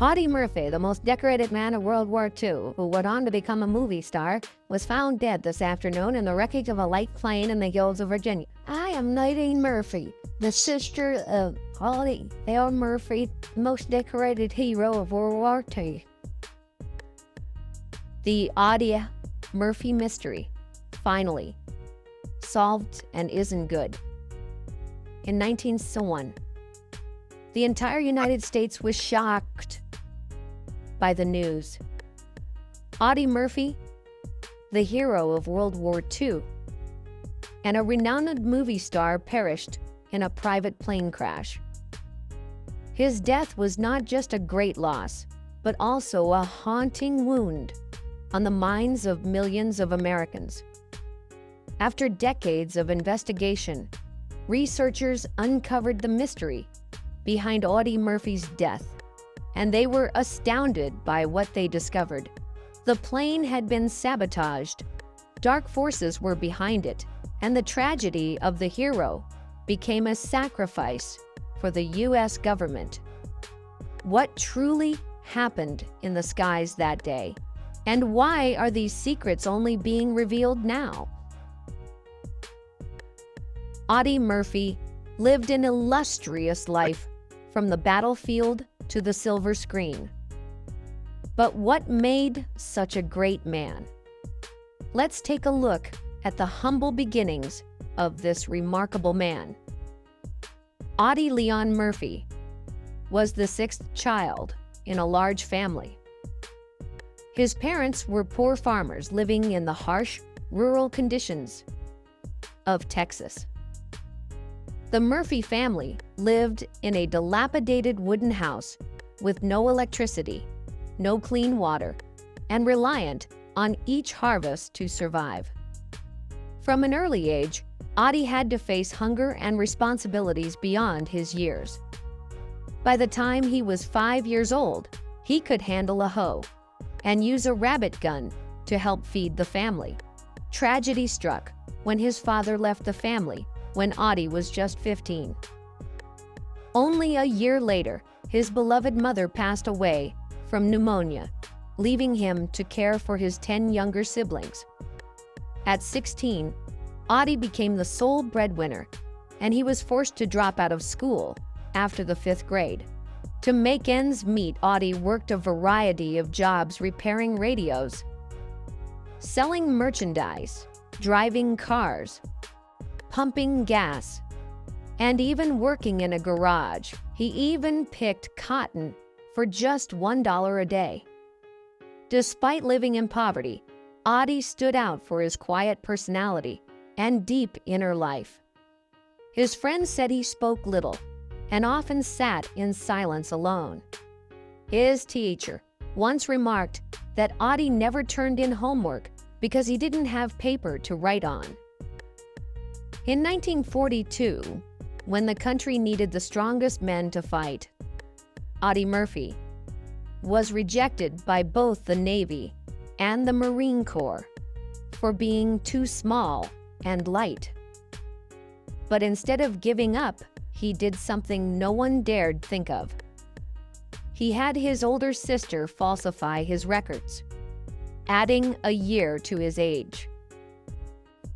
Audie Murphy, the most decorated man of World War II, who went on to become a movie star, was found dead this afternoon in the wreckage of a light plane in the hills of Virginia. I am Audie Murphy, the sister of Audie Murphy, the most decorated hero of World War II. The Audie Murphy mystery, finally, solved and isn't good. In 1901, the entire United States was shocked by the news. Audie Murphy, the hero of World War II, and a renowned movie star, perished in a private plane crash. His death was not just a great loss, but also a haunting wound on the minds of millions of Americans. After decades of investigation, researchers uncovered the mystery behind Audie Murphy's death, and they were astounded by what they discovered. The plane had been sabotaged, dark forces were behind it, and the tragedy of the hero became a sacrifice for the U.S. government. What truly happened in the skies that day? And why are these secrets only being revealed now? Audie Murphy lived an illustrious life from the battlefield to the silver screen. But what made such a great man? Let's take a look at the humble beginnings of this remarkable man. Audie Leon Murphy was the sixth child in a large family. His parents were poor farmers living in the harsh, rural conditions of Texas. The Murphy family lived in a dilapidated wooden house with no electricity, no clean water, and reliant on each harvest to survive. From an early age, Audie had to face hunger and responsibilities beyond his years. By the time he was 5 years old, he could handle a hoe and use a rabbit gun to help feed the family. Tragedy struck when his father left the family when Audie was just 15. Only a year later, his beloved mother passed away from pneumonia, leaving him to care for his 10 younger siblings. At 16, Audie became the sole breadwinner, and he was forced to drop out of school after the 5th grade. To make ends meet, Audie worked a variety of jobs repairing radios, selling merchandise, driving cars, pumping gas, and even working in a garage. He even picked cotton for just $1 a day. Despite living in poverty, Audie stood out for his quiet personality and deep inner life. His friends said he spoke little and often sat in silence alone. His teacher once remarked that Audie never turned in homework because he didn't have paper to write on. In 1942, when the country needed the strongest men to fight, Audie Murphy was rejected by both the Navy and the Marine Corps for being too small and light. But instead of giving up, he did something no one dared think of. He had his older sister falsify his records, adding a year to his age.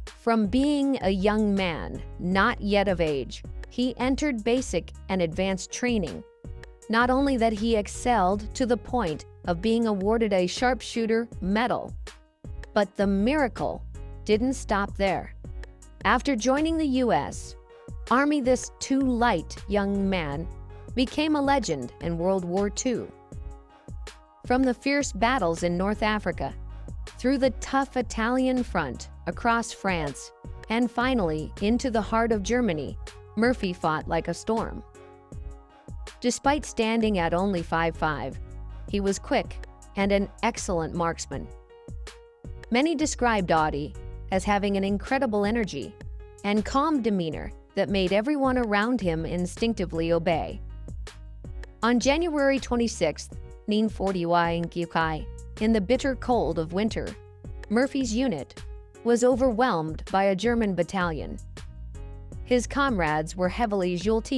From being a young man, not yet of age, he entered basic and advanced training. Not only that, he excelled to the point of being awarded a sharpshooter medal. But the miracle didn't stop there. After joining the U.S. Army, this too light young man became a legend in World War II. From the fierce battles in North Africa, through the tough Italian front, across France, and finally into the heart of Germany, Murphy fought like a storm. Despite standing at only 5'5", he was quick and an excellent marksman. Many described Audie as having an incredible energy and calm demeanor that made everyone around him instinctively obey. On January 26, 1941, in the bitter cold of winter, Murphy's unit was overwhelmed by a German battalion. His comrades were heavily shelled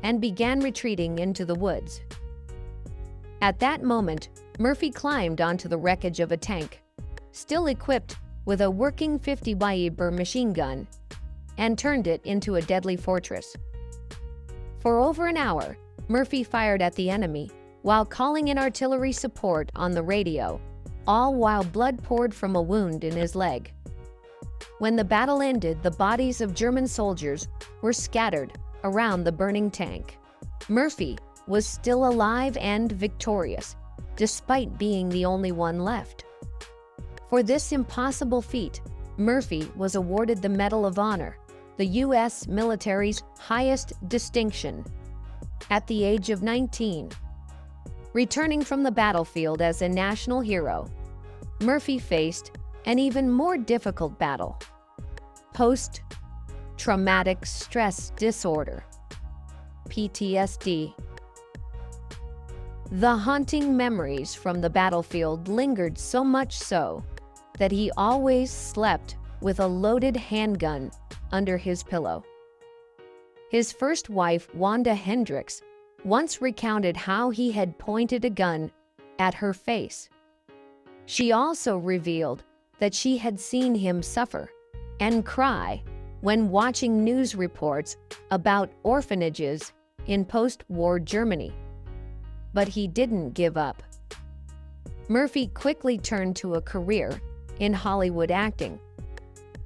and began retreating into the woods. At that moment, Murphy climbed onto the wreckage of a tank, still equipped with a working 50 caliber machine gun, and turned it into a deadly fortress. For over an hour, Murphy fired at the enemy while calling in artillery support on the radio, all while blood poured from a wound in his leg. When the battle ended, the bodies of German soldiers were scattered around the burning tank. Murphy was still alive and victorious, despite being the only one left. For this impossible feat, Murphy was awarded the Medal of Honor, the U.S. military's highest distinction, at the age of 19. Returning from the battlefield as a national hero, Murphy faced an even more difficult battle: post-traumatic stress disorder, PTSD. The haunting memories from the battlefield lingered so much so that he always slept with a loaded handgun under his pillow. His first wife, Wanda Hendricks, once recounted how he had pointed a gun at her face. She also revealed that she had seen him suffer and cry when watching news reports about orphanages in post-war Germany. But he didn't give up. Murphy quickly turned to a career in Hollywood acting.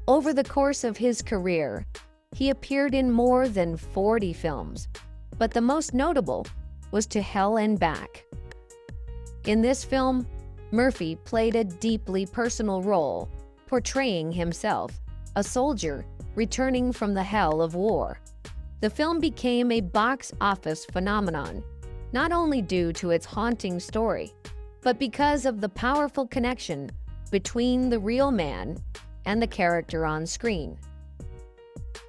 Over the course of his career, he appeared in more than 40 films, but the most notable was To Hell and Back. In this film, Murphy played a deeply personal role, portraying himself, a soldier returning from the hell of war. The film became a box office phenomenon, not only due to its haunting story, but because of the powerful connection between the real man and the character on screen.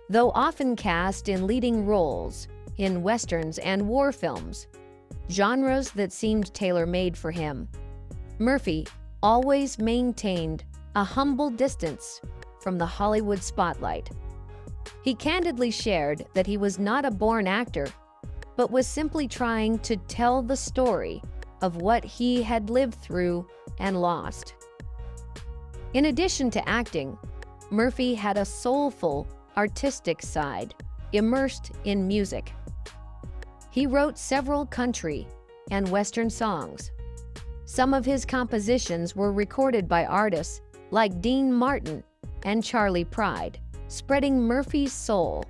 Though often cast in leading roles in westerns and war films, genres that seemed tailor-made for him, Murphy always maintained a humble distance from the Hollywood spotlight. He candidly shared that he was not a born actor, but was simply trying to tell the story of what he had lived through and lost. In addition to acting, Murphy had a soulful, artistic side, immersed in music. He wrote several country and western songs. Some of his compositions were recorded by artists like Dean Martin and Charlie Pride, spreading Murphy's soul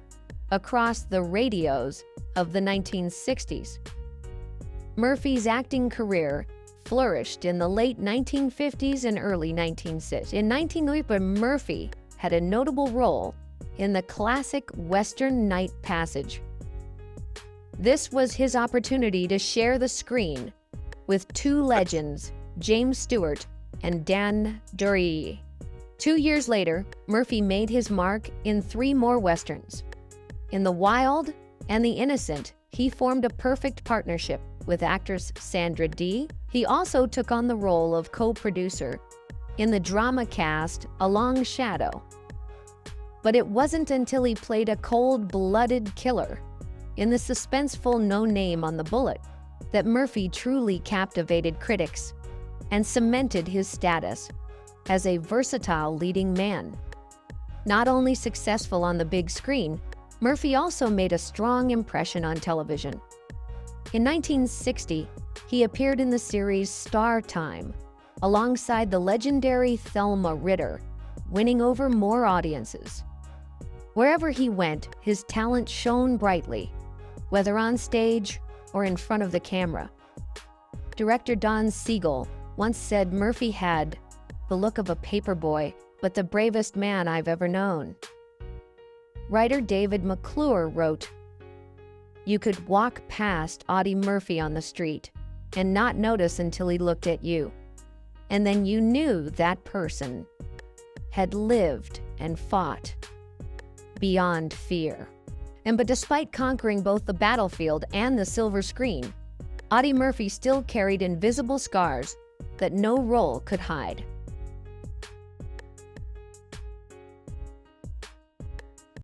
across the radios of the 1960s. Murphy's acting career flourished in the late 1950s and early 1960s. In 1990, Murphy had a notable role in the classic Western Night Passage. This was his opportunity to share the screen with two legends, James Stewart and Dan Duryea. 2 years later, Murphy made his mark in 3 more westerns. In The Wild and the Innocent, he formed a perfect partnership with actress Sandra Dee. He also took on the role of co-producer in the drama cast A Long Shadow. But it wasn't until he played a cold-blooded killer in the suspenseful No Name on the Bullet that Murphy truly captivated critics and cemented his status as a versatile leading man. Not only successful on the big screen, Murphy also made a strong impression on television. In 1960, he appeared in the series Star Time, alongside the legendary Thelma Ritter, winning over more audiences. Wherever he went, his talent shone brightly, whether on stage or in front of the camera. Director Don Siegel once said Murphy had the look of a paperboy, but the bravest man I've ever known. Writer David McClure wrote, "You could walk past Audie Murphy on the street and not notice until he looked at you. And then you knew that person had lived and fought beyond fear." But despite conquering both the battlefield and the silver screen, Audie Murphy still carried invisible scars that no role could hide.